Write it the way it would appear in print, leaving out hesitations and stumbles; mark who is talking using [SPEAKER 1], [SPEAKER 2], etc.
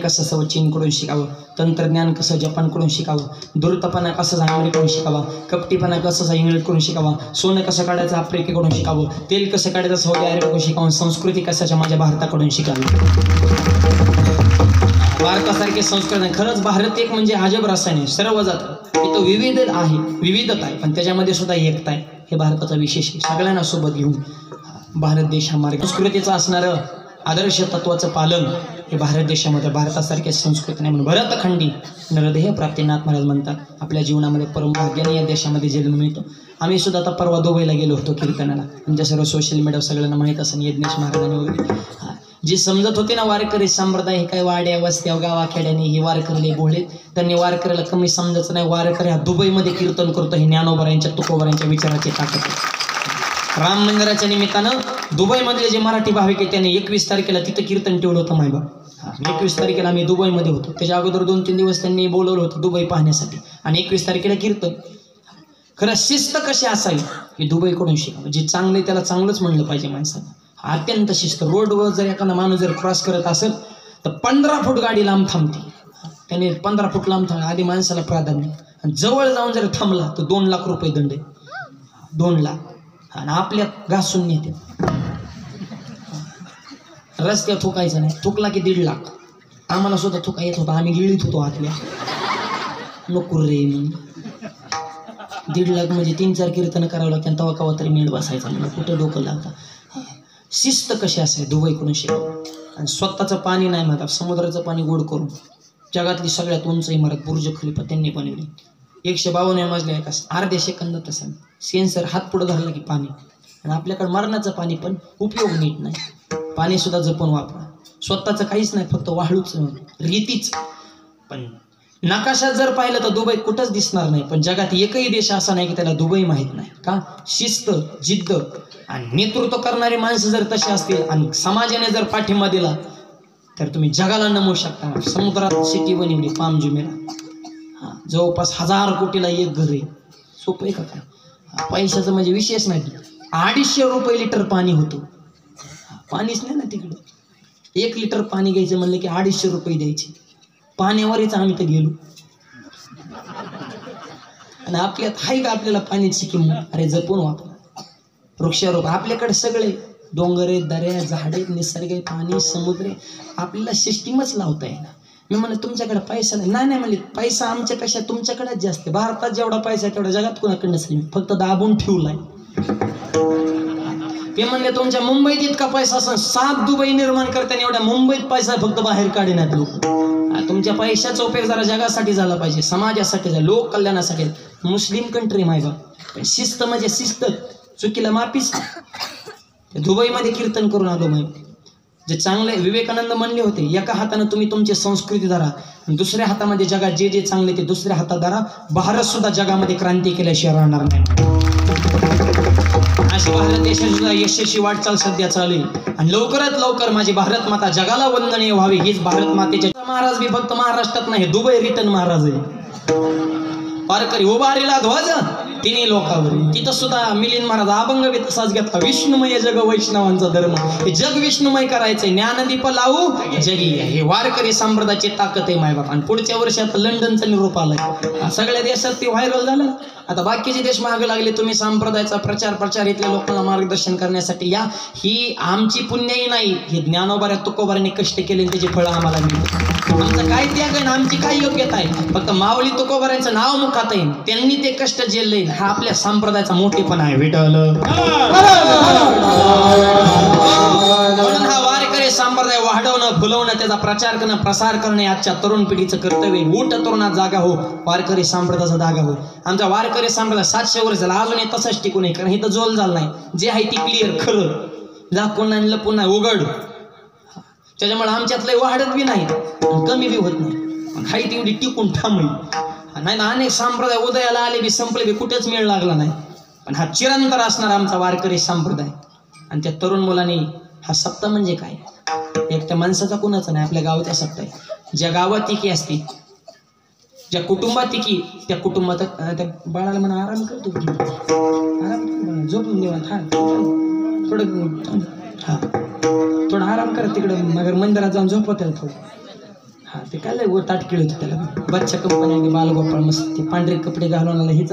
[SPEAKER 1] कसं असावं चीनकडून शिकावं, तंत्रज्ञान कसं जपानकडून शिकावं, धूर्तपणा कसं अमेरिकेकडून शिकावा, कपटीपणा कसं इंग्लंडकडून शिकावा, सोनं कसं काढायचं आफ्रिकेकडून शिकावं, तेल कसं काढायचं सौदी अरेबियाकडून शिकावं, संस्कृती कशाच्या माझ्या भारताकडून शिकावी। भारतासारखे संस्कृती खरंच भारत एक म्हणजे अजब रसायन आहे, सर्व जात इथं विविधता आहे पण त्याच्यामध्ये सुद्धा एकता आहे, हे भारताचा विशेष आहे। सगळ्यांना सोबत घेऊन भारत देश हा मार्ग संस्कृतीचं असणारं आदर्श तत्वाचं पालन हे भारत देशामध्ये भारतासारख्या संस्कृती नाही म्हणून भरतखंडी नरदेह प्राप्तीनाथ महाराज म्हणतात आपल्या जीवनामध्ये परमभाग्याने या देशामध्ये जन्म मिळतो। आम्ही सुद्धा आता परवा दुबईला गेलो होतो कीर्तनाला, म्हणजे सर्व सोशल मीडियावर सगळ्यांना माहीत असेल यज्ञेश महाराजांनी वगैरे जी समजत होते ना वारकरी संप्रदाय हे काय वाड्या वस्त्या गावाखेड्याने ही वारकरी बोलले, त्यांनी वारकऱ्याला कमी समजायचं नाही। वारकरी हा दुबईमध्ये कीर्तन करतो हे ज्ञानोबरांच्या तुकोबरांच्या विचाराची ताकद आहे। राम मंदिराच्या निमित्तानं दुबईमधले जे मराठी भाविक आहेत त्यांनी 21 तारखेला तिथं कीर्तन ठेवलं होतं मायबा। 21 तारखेला आम्ही दुबईमध्ये होतो, त्याच्या अगोदर 2-3 दिवस त्यांनी बोलवलं होतं दुबई पाहण्यासाठी आणि 21 तारखेला कीर्तन। खरं शिस्त कशी असावी ही दुबईकडून शिकावं, जे चांगले त्याला चांगलंच म्हणलं पाहिजे माणसानं, अत्यंत शिस्त। रोडवर जर एखादा माणूस जर क्रॉस करत असेल तर 15 फूट गाडी लांब थांबते, त्याने 15 फूट लांब थांबला आधी माणसाला प्राधान्य, आणि जवळ जाऊन जर थांबला तर 2 लाख रुपये दंड आहे, 2 लाख, आणि आपल्यात घासून नेते रस्त्यावर थुकायचं नाही, थुकला की 1.5 लाख। आम्हाला सुद्धा थुका येत होता, आम्ही गिळीत होतो आतल्या, नको रे म्हणून 1.5 लाख म्हणजे 3-4 कीर्तन करावं लागतं, तेव्हा कवा तरी मेळ बसायचा, म्हणजे कुठं डोकं लागतं। शिस्त कशी असेल दुबईकडून शिकावं, आणि स्वतःचं पाणी नाही म्हणतात समुद्राचं पाणी गोड करून जगातली सगळ्यात उंच इमारत बुर्ज खलिफा त्यांनी बनवली, 152 मजले आहे, अर्ध्या सेकंदात तसं सेन्सर हात पुढं धरला की पाणी, आणि आपल्याकडे मरणाचं पाणी पण उपयोग नीट नाही, पाणी सुद्धा जपून वापरा, स्वतःचं काहीच नाही फक्त वाळूच रीतीच। पण नकाशात जर पाहिलं तर दुबई कुठंच दिसणार नाही, पण जगात एकही देश असा नाही की त्याला दुबई माहीत नाही का। शिस्त जिद्द आणि नेतृत्व करणारी माणसं जर तशी असतील आणि समाजाने जर पाठिंबा दिला तर तुम्ही जगाला नमवू शकता। समुद्रात सिटी बनवली पाम जुमेरा, जवळपास 1000 कोटीला एक घर आहे, सोपं आहे का काय? पैशाचं म्हणजे विशेष नाही, 250 रुपये लिटर पाणी होतं, पाणीच नाही ना तिकडं, 1 लिटर पाणी घ्यायचं म्हणलं की 250 रुपये द्यायचे, पाण्यावरच आम्ही तर गेलो। आणि आपल्यात आहे का आपल्याला पाण्याची किंमत? अरे जपून वापरा, वृक्षारोपण आपल्याकडे सगळे डोंगर आहेत, दऱ्या झाडे आहेत, निसर्ग आहे, पाणी समुद्र, आपल्याला सिस्टीमच लावता येईल। मी म्हणलं तुमच्याकडे पैसा नाही, नाही म्हणले पैसा आमच्यापेक्षा तुमच्याकडेच जास्त, भारतात जेवढा पैसा आहे तेवढा जगात कोणाकडे नसेल, फक्त दाबून ठेवलाय। ते म्हणले तुमच्या मुंबईत इतका पैसा असं 7 दुबई निर्माण करताना एवढ्या मुंबईत पैसा फक्त बाहेर काढण्यात लोक। तुमच्या पैशाचा उपयोग जरा जगासाठी झाला पाहिजे, समाजासाठी झाला, लोक कल्याणासाठी। मुस्लिम कंट्री मायबा, पण शिस्त म्हणजे शिस्त, चुकीला माफीच। दुबईमध्ये कीर्तन करून आलो माहिती, जे चांगले विवेकानंद म्हणले होते एका हाताने तुम्ही तुमची संस्कृती धरा, दुसऱ्या हातामध्ये जगात जे जे चांगले ते दुसऱ्या हातात धरा, भारत सुद्धा जगामध्ये क्रांती केल्याशिवाय राहणार नाही। अशी भारत देशाची सुद्धा यशस्वी वाटचाल सध्या चालू आहे, आणि लवकरात लवकर माझी भारत माता जगाला वंदनीय व्हावी हीच भारत मातेच्या। महाराज मी फक्त महाराष्ट्रात नाही, दुबई रिटर्न महाराज आहे। वारकरी उभारीला ध्वज तिन्ही लोकांवर, तिथं सुद्धा मिलिंद महाराज अभंग बी तसाच घेतला, विष्णुमय जग वैष्णवांचा धर्म, हे जग विष्णुमय करायचंय, ज्ञानदीप लावू जगी, हे वारकरी संप्रदायाची ताकद आहे मायबाप। आणि पुढच्या वर्षी आता लंडनचा निरोप आलाय, सगळ्या देशात ते व्हायरल झालं, आता बाकीचे देश मागे लागले, तुम्ही संप्रदायाचा प्रचार इथल्या लोकांना मार्गदर्शन करण्यासाठी या, ही आमची पुण्याई नाही, हे ज्ञानोबाऱ्या तुकोबाऱ्यांनी कष्ट केले त्याची फळं आम्हाला मिळतात। आमचं काय त्याग आहे, आमची काय योग्यता आहे, फक्त माऊली तुकोबाऱ्यांचं नाव मुखात आहे, त्यांनी ते कष्ट झेलले, हा आपल्या संप्रदायाचा मोठेपणा आहे। विठ्ठल म्हणून हा वारकरी संप्रदाय वाढवणं, फुलवणं, त्याचा प्रचार करणं, प्रसार करणे आजच्या तरुण पिढीचं कर्तव्य। उठ तरुणात जागा हो, वारकरी संप्रदायाचा जागा हो। आमचा वारकरी संप्रदाय 700 वर्ष झाला अजूनही तसंच टिकून आहे, कारण इथं जोल झाला नाही, जे आहे ती क्लिअर खरं, दाखवून नाही लपून नाही उघड, त्याच्यामुळे आमच्यात लय वाढत बी नाही कमी बी होत नाही, हाई तेवढी टिकून थांबली नाही ना। अनेक संप्रदाय उदयाला आले बी संपले बी, कुठेच मेळ लागला नाही, पण हा चिरंतर असणार आमचा वारकरी संप्रदाय। आणि त्या तरुण मुलांनी हा सप्ताह म्हणजे काय, एकट्या माणसाचा कुणाचा नाही, आपल्या गावाचा सप्ताह आहे। ज्या गावात एकी असते, ज्या कुटुंबात एकी, त्या कुटुंबात त्या बाळाला म्हणा आराम करतो, आराम झोपून देवा, थोडं आराम करा तिकडं, मगर मंदिरात जाऊन झोपत थोडं, हा ते काय लय वर ताटकिळ होती त्याला बच्चा कंपनी बालगोपाळ मस्त ते पांढरे कपडे घालून आला हेच